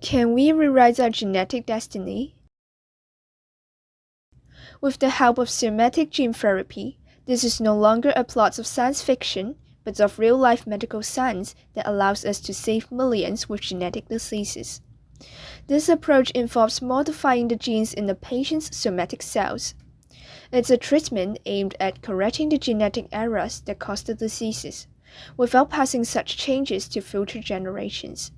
Can we rewrite our genetic destiny? With the help of somatic gene therapy, this is no longer a plot of science fiction, but of real-life medical science that allows us to save millions with genetic diseases. This approach involves modifying the genes in the patient's somatic cells. It's a treatment aimed at correcting the genetic errors that cause the diseases, without passing such changes to future generations.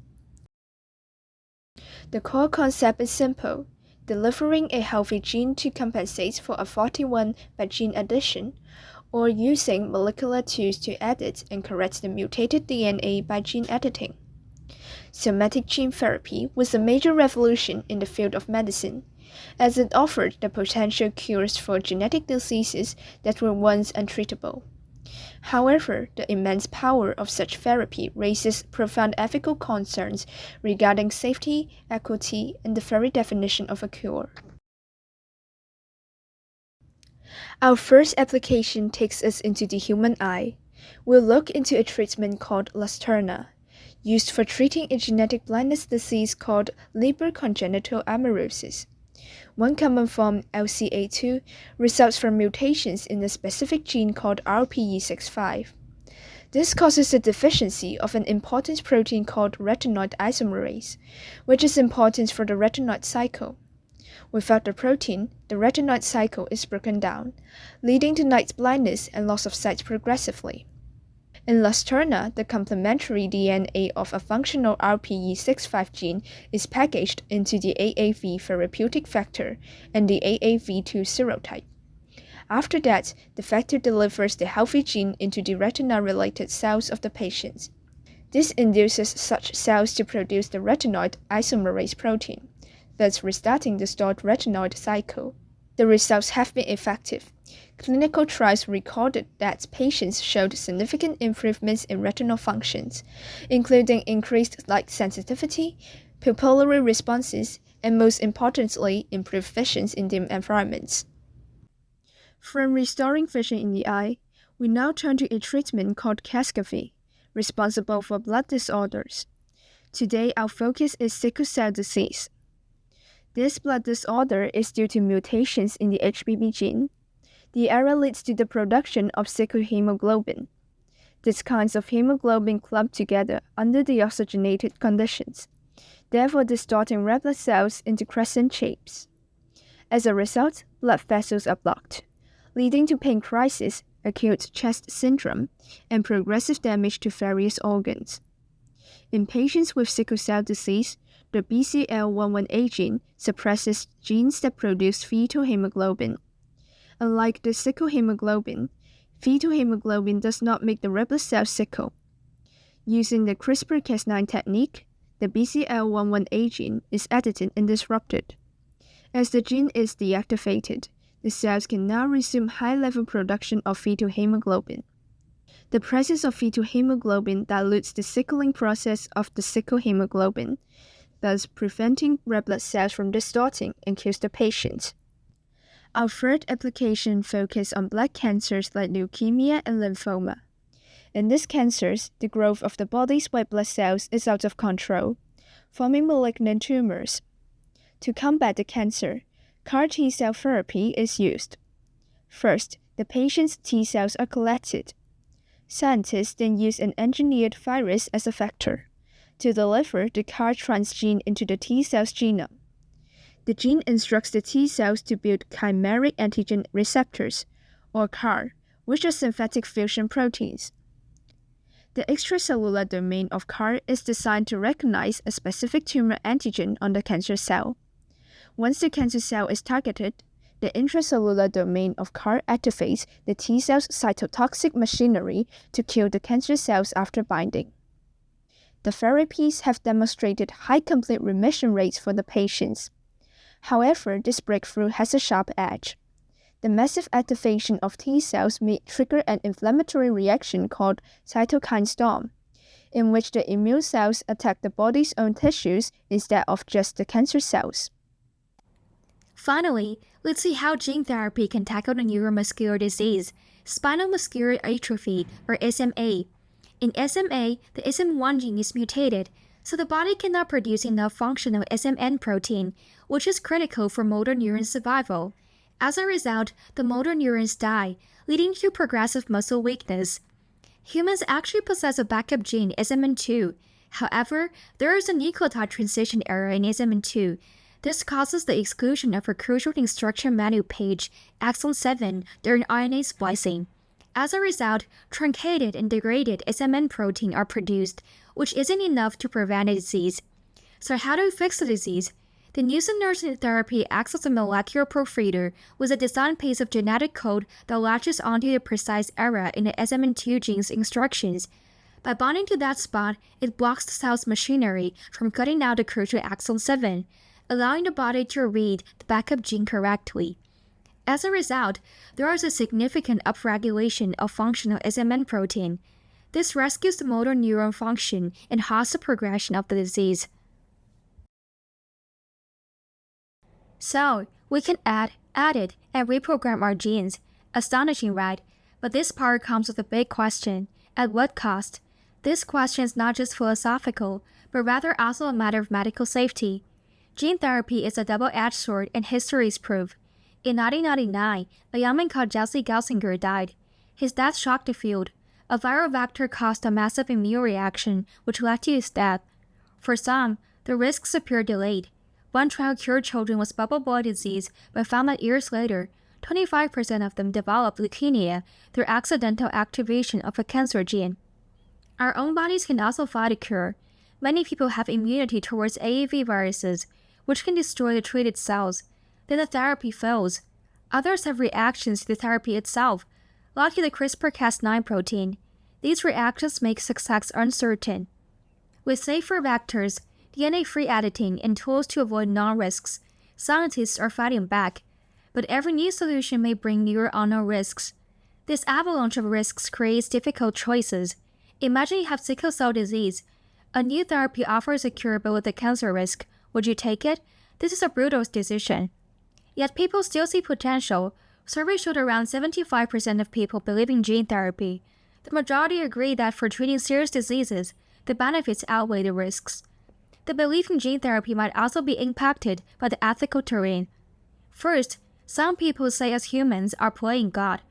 The core concept is simple: delivering a healthy gene to compensate for a faulty one by gene addition, or using molecular tools to edit and correct the mutated DNA by gene editing. Somatic gene therapy was a major revolution in the field of medicine, as it offered the potential cures for genetic diseases that were once untreatable. However, the immense power of such therapy raises profound ethical concerns regarding safety, equity, and the very definition of a cure. Our first application takes us into the human eye. We'll look into a treatment called Lusterna, used for treating a genetic blindness disease called Leber congenital amaurosis. One common form, LCA2, results from mutations in a specific gene called RPE65. This causes the deficiency of an important protein called retinoid isomerase, which is important for the retinoid cycle. Without the protein, the retinoid cycle is broken down, leading to night blindness and loss of sight progressively. In Lusterna, the complementary DNA of a functional RPE65 gene is packaged into the AAV therapeutic factor and the AAV2 serotype. After that, the factor delivers the healthy gene into the retina-related cells of the patient. This induces such cells to produce the retinoid isomerase protein, thus restarting the stalled retinoid cycle. The results have been effective. Clinical trials recorded that patients showed significant improvements in retinal functions, including increased light sensitivity, pupillary responses, and most importantly, improved vision in dim environments. From restoring vision in the eye, we now turn to a treatment called Casgevy, responsible for blood disorders. Today, our focus is sickle cell disease. This blood disorder is due to mutations in the HBB gene. The error leads to the production of sickle hemoglobin. These kinds of hemoglobin clump together under deoxygenated conditions, therefore distorting red blood cells into crescent shapes. As a result, blood vessels are blocked, leading to pain crisis, acute chest syndrome, and progressive damage to various organs. In patients with sickle cell disease, the BCL11A gene suppresses genes that produce fetal hemoglobin. Unlike the sickle hemoglobin, fetal hemoglobin does not make the red blood cells sickle. Using the CRISPR-Cas9 technique, the BCL11A gene is edited and disrupted. As the gene is deactivated, the cells can now resume high-level production of fetal hemoglobin. The presence of fetal hemoglobin dilutes the sickling process of the sickle hemoglobin, thus preventing red blood cells from distorting and kills the patient. Our third application focuses on blood cancers like leukemia and lymphoma. In these cancers, the growth of the body's white blood cells is out of control, forming malignant tumors. To combat the cancer, CAR T-cell therapy is used. First, the patient's T cells are collected. Scientists then use an engineered virus as a vector to deliver the CAR transgene into the T cell's genome. The gene instructs the T cells to build chimeric antigen receptors, or CAR, which are synthetic fusion proteins. The extracellular domain of CAR is designed to recognize a specific tumor antigen on the cancer cell. Once the cancer cell is targeted, the intracellular domain of CAR activates the T cell's cytotoxic machinery to kill the cancer cells after binding. The therapies have demonstrated high complete remission rates for the patients. However, this breakthrough has a sharp edge. The massive activation of T cells may trigger an inflammatory reaction called cytokine storm, in which the immune cells attack the body's own tissues instead of just the cancer cells. Finally, let's see how gene therapy can tackle the neuromuscular disease, spinal muscular atrophy, or SMA. In SMA, the SM1 gene is mutated, So the body cannot produce enough functional SMN protein, which is critical for motor neuron survival. As a result, the motor neurons die, leading to progressive muscle weakness. Humans actually possess a backup gene, SMN2. However, there is a nucleotide transition error in SMN2. This causes the exclusion of a crucial instruction manual page, exon 7, during RNA splicing. As a result, truncated and degraded SMN protein are produced, which isn't enough to prevent a disease. So how do we fix the disease? The nusinersen therapy acts as a molecular proofreader with a design piece of genetic code that latches onto the precise error in the SMN2 gene's instructions. By binding to that spot, it blocks the cell's machinery from cutting out the crucial exon 7, allowing the body to read the backup gene correctly. As a result, there is a significant upregulation of functional SMN protein. This rescues the motor neuron function and halts the progression of the disease. So, we can edit, and reprogram our genes. Astonishing, right? But this part comes with a big question. At what cost? This question is not just philosophical, but rather also a matter of medical safety. Gene therapy is a double-edged sword, and history is proof. In 1999, a young man called Jesse Gelsinger died. His death shocked the field. A viral vector caused a massive immune reaction, which led to his death. For some, the risks appear delayed. One trial cured children with bubble boy disease, but found that years later, 25% of them developed leukemia through accidental activation of a cancer gene. Our own bodies can also fight a cure. Many people have immunity towards AAV viruses, which can destroy the treated cells. Then the therapy fails. Others have reactions to the therapy itself, like the CRISPR-Cas9 protein. These reactions make success uncertain. With safer vectors, DNA-free editing, and tools to avoid non-risks, scientists are fighting back. But every new solution may bring newer unknown risks. This avalanche of risks creates difficult choices. Imagine you have sickle cell disease. A new therapy offers a cure but with a cancer risk. Would you take it? This is a brutal decision. Yet people still see potential. Surveys showed around 75% of people believe in gene therapy. The majority agree that for treating serious diseases, the benefits outweigh the risks. The belief in gene therapy might also be impacted by the ethical terrain. First, some people say us humans are playing God,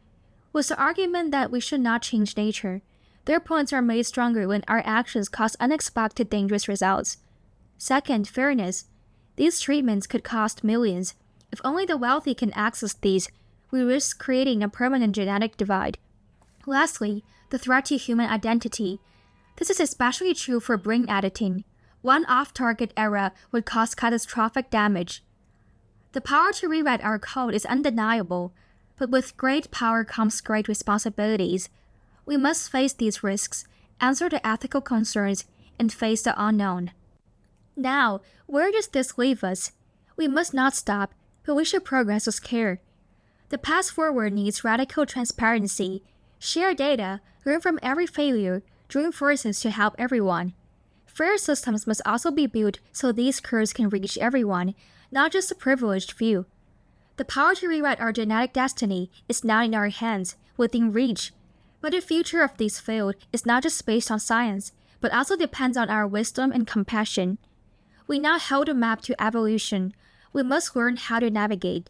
with the argument that we should not change nature. Their points are made stronger when our actions cause unexpected dangerous results. Second, fairness. These treatments could cost millions. If only the wealthy can access these, we risk creating a permanent genetic divide. Lastly, the threat to human identity. This is especially true for brain editing. One off-target error would cause catastrophic damage. The power to rewrite our code is undeniable, but with great power comes great responsibilities. We must face these risks, answer the ethical concerns, and face the unknown. Now, where does this leave us? We must not stop, but we should progress with care. The path forward needs radical transparency. Share data, learn from every failure, join forces to help everyone. Fair systems must also be built so these cures can reach everyone, not just the privileged few. The power to rewrite our genetic destiny is now in our hands, within reach. But the future of this field is not just based on science, but also depends on our wisdom and compassion. We now hold a map to evolution. We must learn how to navigate.